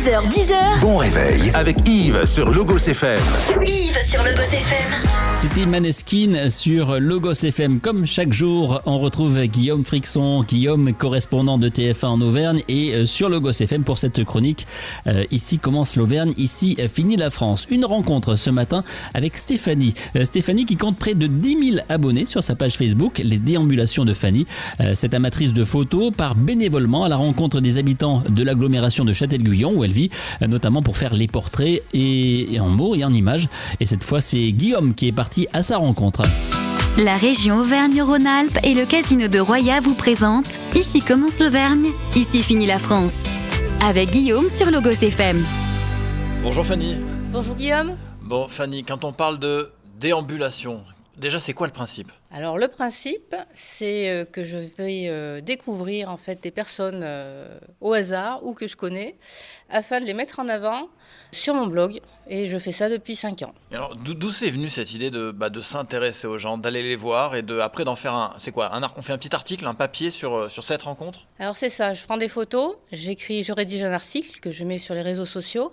6h10. Bon réveil avec Yves sur Logos FM. Yves sur Logos FM. C'était Maneskin sur Logos FM. Comme chaque jour, on retrouve Guillaume Frixon, Guillaume correspondant de TF1 en Auvergne, et sur Logos FM pour cette chronique. Ici commence l'Auvergne, ici finit la France. Une rencontre ce matin avec Stéphanie. Stéphanie qui compte près de 10 000 abonnés sur sa page Facebook, Les Déambulations de Fanny. Cette amatrice de photos part bénévolement à la rencontre des habitants de l'agglomération de Châtel-Guyon où elle vit, notamment pour faire les portraits et en mots et en images. Et cette fois, c'est Guillaume qui est parti à sa rencontre. La région Auvergne-Rhône-Alpes et le casino de Roya vous présentent Ici commence l'Auvergne, ici finit la France. Avec Guillaume sur Logos FM. Bonjour Fanny. Bonjour Guillaume. Bon Fanny, quand on parle de déambulation, déjà c'est quoi le principe ? Alors le principe, c'est que je vais découvrir en fait des personnes au hasard ou que je connais afin de les mettre en avant sur mon blog, et je fais ça depuis 5 ans. Et alors d'où c'est venu cette idée de s'intéresser aux gens, d'aller les voir et après d'en faire on fait un petit article, un papier sur cette rencontre ? Alors c'est ça, je prends des photos, je rédige un article que je mets sur les réseaux sociaux.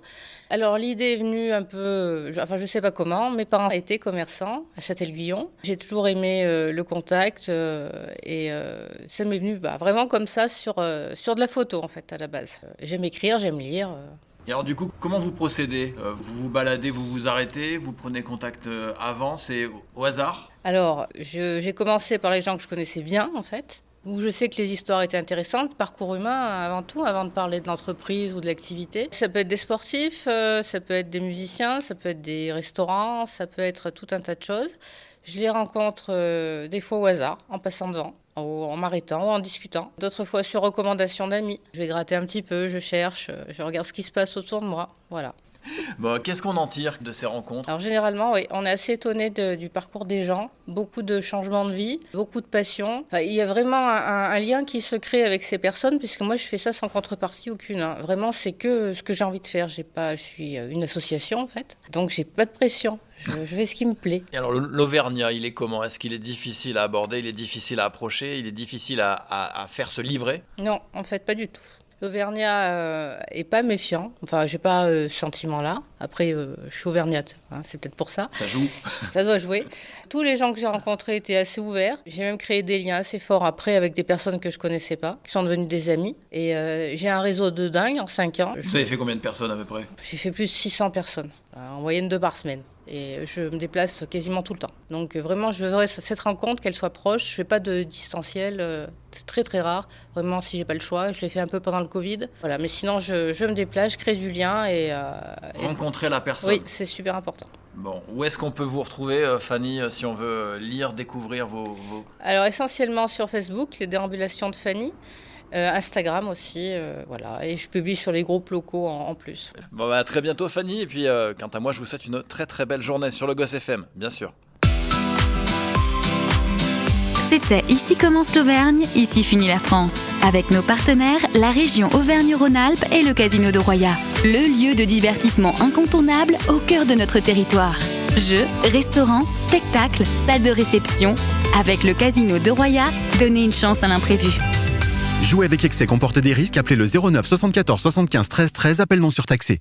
Alors l'idée est venue un peu, je sais pas comment, mes parents étaient commerçants à Châtel-Guyon. J'ai toujours aimé le contact et ça m'est venu vraiment comme ça sur de la photo en fait à la base. J'aime écrire, j'aime lire. Et alors du coup, comment vous procédez ? Vous vous baladez, vous vous arrêtez, vous prenez contact avant, c'est au hasard ? Alors j'ai commencé par les gens que je connaissais bien en fait, où je sais que les histoires étaient intéressantes, parcours humain avant tout, avant de parler de l'entreprise ou de l'activité. Ça peut être des sportifs, ça peut être des musiciens, ça peut être des restaurants, ça peut être tout un tas de choses. Je les rencontre des fois au hasard, en passant devant, en m'arrêtant ou en discutant. D'autres fois sur recommandation d'amis. Je vais gratter un petit peu, je cherche, je regarde ce qui se passe autour de moi. Voilà. Bon, qu'est-ce qu'on en tire de ces rencontres ? Alors généralement, oui, on est assez étonné du parcours des gens. Beaucoup de changements de vie, beaucoup de passion. Enfin, il y a vraiment un lien qui se crée avec ces personnes, puisque moi je fais ça sans contrepartie aucune. Hein. Vraiment, c'est que ce que j'ai envie de faire. Je suis une association en fait, donc j'ai pas de pression. Je fais ce qui me plaît. Et alors l'Auvergnat, il est comment ? Est-ce qu'il est difficile à aborder ? Il est difficile à approcher ? Il est difficile à faire se livrer ? Non, en fait, pas du tout. L'Auvergnat est pas méfiant. Enfin, j'ai pas ce sentiment-là. Après, je suis auvergnate, hein, c'est peut-être pour ça. Ça joue. Ça doit jouer. Tous les gens que j'ai rencontrés étaient assez ouverts. J'ai même créé des liens assez forts après avec des personnes que je connaissais pas, qui sont devenues des amis. Et j'ai un réseau de dingue en 5 ans. Vous avez fait combien de personnes à peu près ? J'ai fait plus de 600 personnes, en moyenne 2 par semaine. Et je me déplace quasiment tout le temps. Donc vraiment, je voudrais cette rencontre, qu'elle soit proche. Je ne fais pas de distanciel, c'est très très rare. Vraiment, si j'ai pas le choix, je l'ai fait un peu pendant le Covid. Voilà, mais sinon, je me déplace, je crée du lien et rencontrer la personne. Oui, c'est super important. Bon, où est-ce qu'on peut vous retrouver, Fanny, si on veut lire, découvrir vos... Alors essentiellement sur Facebook, Les Déambulations de Fanny. Instagram aussi, voilà. Et je publie sur les groupes locaux en plus. Bon, à très bientôt Fanny, et puis quant à moi je vous souhaite une très très belle journée sur Logos FM, bien sûr. C'était Ici commence l'Auvergne, ici finit la France. Avec nos partenaires, la région Auvergne-Rhône-Alpes et le casino de Roya. Le lieu de divertissement incontournable au cœur de notre territoire. Jeux, restaurants, spectacles, salles de réception. Avec le casino de Roya, donnez une chance à l'imprévu. Jouer avec excès comporte des risques. Appelez le 09 74 75 13 13. Appel non surtaxé.